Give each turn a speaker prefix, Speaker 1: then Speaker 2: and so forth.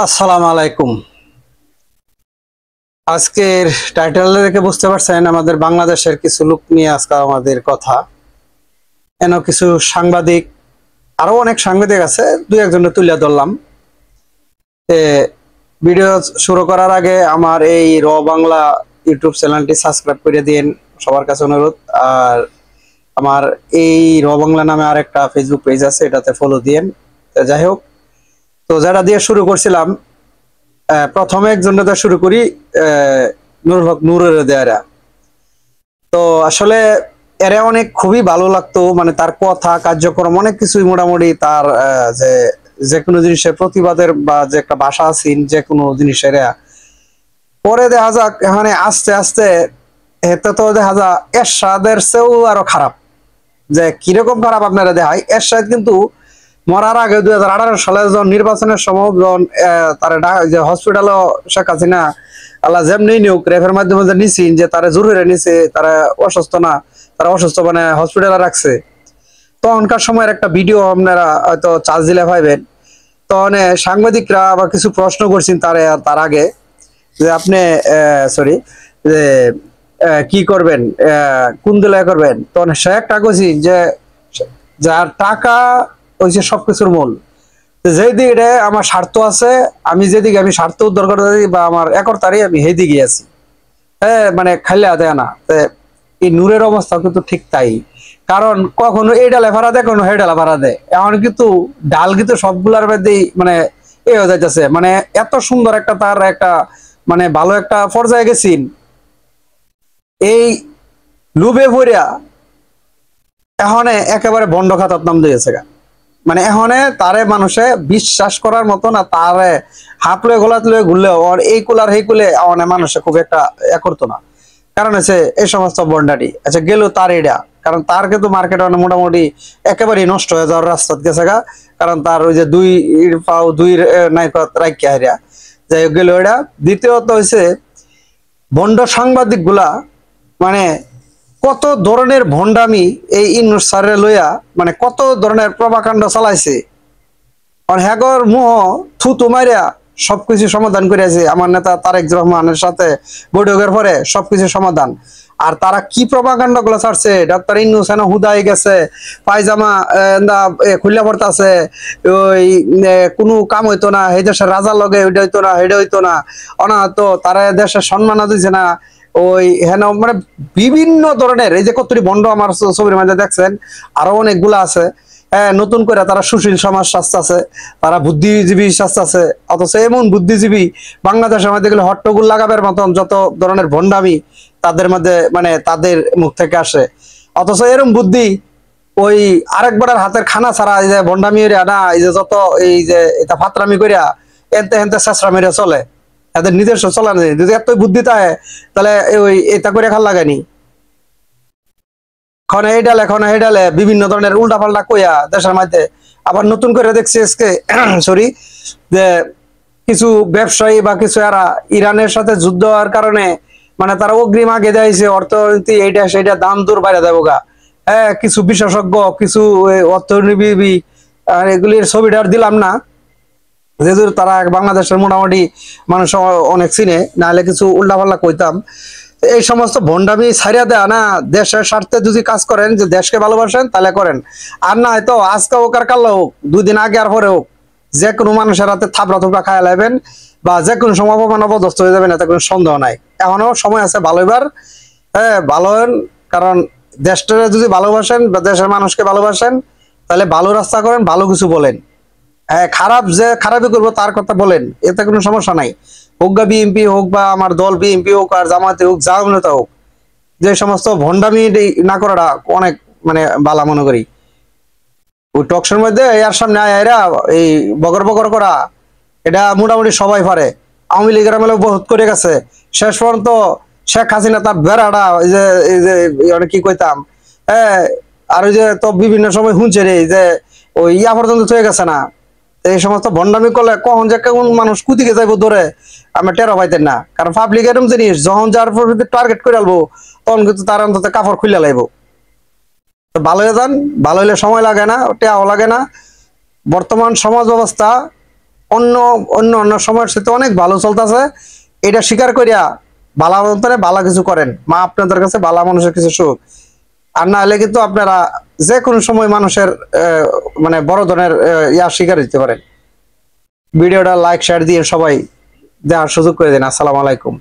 Speaker 1: আসসালামু আলাইকুম। আজকের টাইটেল দেখে বুঝতে পারছেন আমাদের বাংলাদেশের কিছু লোক নিয়ে আজকে আমাদের কথা। এন কিছু সাংবাদিক, আরো অনেক সাংবাদিক আছে, দুই একজনের তুলে ধরলাম। ভিডিও শুরু করার আগে আমার এই র বাংলা ইউটিউব চ্যানেলটি সাবস্ক্রাইব করে দিন, সবার কাছে অনুরোধ। আর আমার এই র বাংলা নামে আরেকটা ফেসবুক পেজ আছে, এটাতে ফলো দিন। যাই হোক, তো যেটা দিয়ে শুরু করছিলাম, প্রথমে একজনটা শুরু করি। নূর হক নূরের দেয়ারা, তো আসলে এরা অনেক খুবই ভালো লাগতো, মানে তার কথা কার্যক্রম অনেক কিছুই মোটামুটি তার যে যে কোনো জিনিসের প্রতিবাদের বা যে একটা ভাষা আছে যে কোনো জিনিসের পরে দেখা যাক এখানে আস্তে আস্তে এতে তো দেখা যায় এরশাদের চেয়েও আরো খারাপ। যে কিরকম খারাপ আপনারা দেখায়, এরশাদ কিন্তু মরার আগে 2018 সালে যখন নির্বাচনের সময় যখন তার যে হসপিটাল শেখ হাসিনা আল্লাহ যেমনি নিয়োগ রেফের মাধ্যমে যে নিছি, যে তারা জোর হয়ে নিছে, তারা অসুস্থ না, তারা অসুস্থ মানে হসপিটালে রাখছে, তখনকার সময়ের একটা ভিডিও আপনারা হয়তো চার্জ দিলে পাইবেন। তখন সাংবাদিকরা আবার কিছু প্রশ্ন করছেন তার আগে, যে আপনি সরি, যে কি করবেন, কোন দলে করবেন। তখন সে একটা কইছি যে যার টাকা হচ্ছে সবকিছুর মূল, যেদিকে আমার স্বার্থ আছে, আমি যেদিকে আমি স্বার্থ উদ্ধার করতে বা আমার একরতারি আমি সেই দিকে আছি। হ্যাঁ, মানে খাইলে দেয় না। এই নূরের অবস্থা কিন্তু ঠিক তাই, কারণ কখনো এই ডালে ভাড়া দেয়, কখনো সেই ডালে ভাড়া দেয়। এখন কিন্তু ডাল কিন্তু সবগুলার মধ্যেই মানে এ হয়ে যাইতেছে, মানে এত সুন্দর একটা তার একটা মানে ভালো একটা পর্যায়ে গেছিন, এই লুবে ভরিয়া এখন একেবারে বন্ড খাতার নাম দিয়েছে। মানে এখন তারে মানুষে বিশ্বাস করার মতো না, তারে হাত লয়ে গোলাত লয়ে ঘুরলেও এই কুলার সেই কুলে মানুষে খুব একটা করতো না। কারণ হচ্ছে এই সমস্ত বন্ডাটি আচ্ছা গেল তার এটা, কারণ তার কিন্তু মার্কেট মোটামুটি একেবারেই নষ্ট হয়ে যাওয়ার রাস্তা গেছে গা। কারণ তার ওই যে দুই পাও দুই নাইকত রাখিয়া হারিয়া যাই হোক গেল এটা। দ্বিতীয়ত হয়েছে বন্ড সাংবাদিক গুলা, মানে কত ধরনের ভণ্ডামি এই ইউনূস স্যারে লইয়া, মানে কত ধরনের প্রভাকাণ্ড চালাইছে। আর হ্যাগর মুহ থুতু মারিয়া সবকিছু সমাধান করেছে আমার নেতা তারেক রহমানের সাথে বৈঠকের পরে সবকিছু সমাধান। আর তারা কি প্রভাকাণ্ড গুলো ছাড়ছে, ডক্টর ইউনূস এনে হুদাই গেছে, পায়জামা খুললা পড়তাছে, ওই কোনো কাম হইতো না, এই দেশের রাজার লগে ওইটা হইতো না, হেডে হইতো না, অনাহত তারা দেশের সম্মান দিছে না, ওই হেন মানে বিভিন্ন ধরনের এই যে কতটি বন্ড আমার ছবির মধ্যে দেখছেন, আরো অনেকগুলো আছে। নতুন করে তারা সুশীল সমাজ শাস্ত্র, তারা বুদ্ধিজীবী শাস্ত্র, অথচ এমন বুদ্ধিজীবী বাংলাদেশের মধ্যে গেলে হট্টগোল লাগাবের মতন যত ধরনের ভণ্ডামি তাদের মধ্যে মানে তাদের মুখ থেকে আসে। অথচ এরম বুদ্ধি ওই আরেকবার হাতের খানা ছাড়া এই যে ভণ্ডামি না, এই যে যত এই যে এটা ফাতরামি করিয়া এনতে হেনতে চেষ্টা মেরে চলে, এদের নিজস্ব চলা নেই। যদি এতই বুদ্ধি থাকে তাহলে ওই এটা করে খাল লাগানি, এখন এই ডালে এখন এই ডালে বিভিন্ন ধরনের উল্টা পাল্টা কইয়া দেশের মধ্যে। আবার নতুন করে দেখছি আজকে সরি, যে কিছু ব্যবসায়ী বা কিছু এরা ইরানের সাথে যুদ্ধ হওয়ার কারণে মানে তারা অগ্রিম আগে দিয়েছে অর্থনীতি এইটা সেইটা দাম দূর বাইরে দেবো গা। হ্যাঁ, কিছু বিশেষজ্ঞ কিছু অর্থনীতিবিদ এগুলির ছবিটা আর দিলাম না, যেহেতু তারা বাংলাদেশের মোটামুটি মানুষ অনেক চিনে, নাহলে কিছু উল্টাপাল্টা কইতাম। এই সমস্ত ভণ্ডামি ছাড়িয়া দেয়া না, দেশের স্বার্থে যদি কাজ করেন, যে দেশকে ভালোবাসেন তাহলে করেন। আর না হয়তো আজকে হোক আর কাল হোক, দুদিন আগে আর পরে হোক, যে কোনো মানুষের হাতে থাপড়া থুপড়া খাইয়া লাইবেন বা যে কোনো সময় অপমান অপদস্থ হয়ে যাবেন, এতে কোনো সন্দেহ নাই। এখনো সময় আছে ভালো এবার। হ্যাঁ, ভালো হন, কারণ দেশটাকে যদি ভালোবাসেন বা দেশের মানুষকে ভালোবাসেন তাহলে ভালো রাস্তা করেন, ভালো কিছু বলেন। হ্যাঁ, খারাপ যে খারাপই করবো তার কথা বলেন, এতে কোনো সমস্যা নাই। হোক গা বিএনপি হোক বা আমার দল বিএনপি হোক আর জামাতে হোক যা নেতা হোক, যে সমস্ত ভণ্ডামি না করাটা অনেক মানে বালা মনে করি। ওই টকশোর মধ্যে এর সামনে আয়রা এই বগর বগর করা, এটা মোটামুটি সবাই পারে। আওয়ামী লীগের আমলে বহুত করে গেছে, শেষ পর্যন্ত শেখ হাসিনা তার বেড়াটা এই যে কি কইতাম, হ্যাঁ, আর ওই যে তো বিভিন্ন সময় শুনছে রে যে ওই ইয়া পর্যন্ত হয়ে গেছে না। এই সমস্ত ভণ্ডামি করলে কখন যে কোন মানুষ কুদিকে যাইবো ধরে আমি টেরো পাইতেন না, কারণ পাবলিক এরকম জিনিস যখন যার টার্গেট করে আলবো তখন কিন্তু তার অন্তত কাপড় খুলে লাইবো। তো ভালো হয়ে যান, ভালো হইলে সময় লাগে না, টেয়াও লাগে না। বর্তমান সমাজ ব্যবস্থা অন্য অন্য অন্য সময়ের সাথে অনেক ভালো চলতেছে। এটা স্বীকার করিয়া বালা অন্তরে বালা কিছু করেন, মা আপনাদের কাছে বালা মানুষের কিছু সুখ। আর না হলে কিন্তু আপনারা যে কোনো সময় মানুষের মানে বড় ধরনের ইয়া শিকার দিতে পারেন। ভিডিওটা লাইক শেয়ার দিয়ে সবাই দেওয়ার সুযোগ করে দিন। আসসালামু আলাইকুম।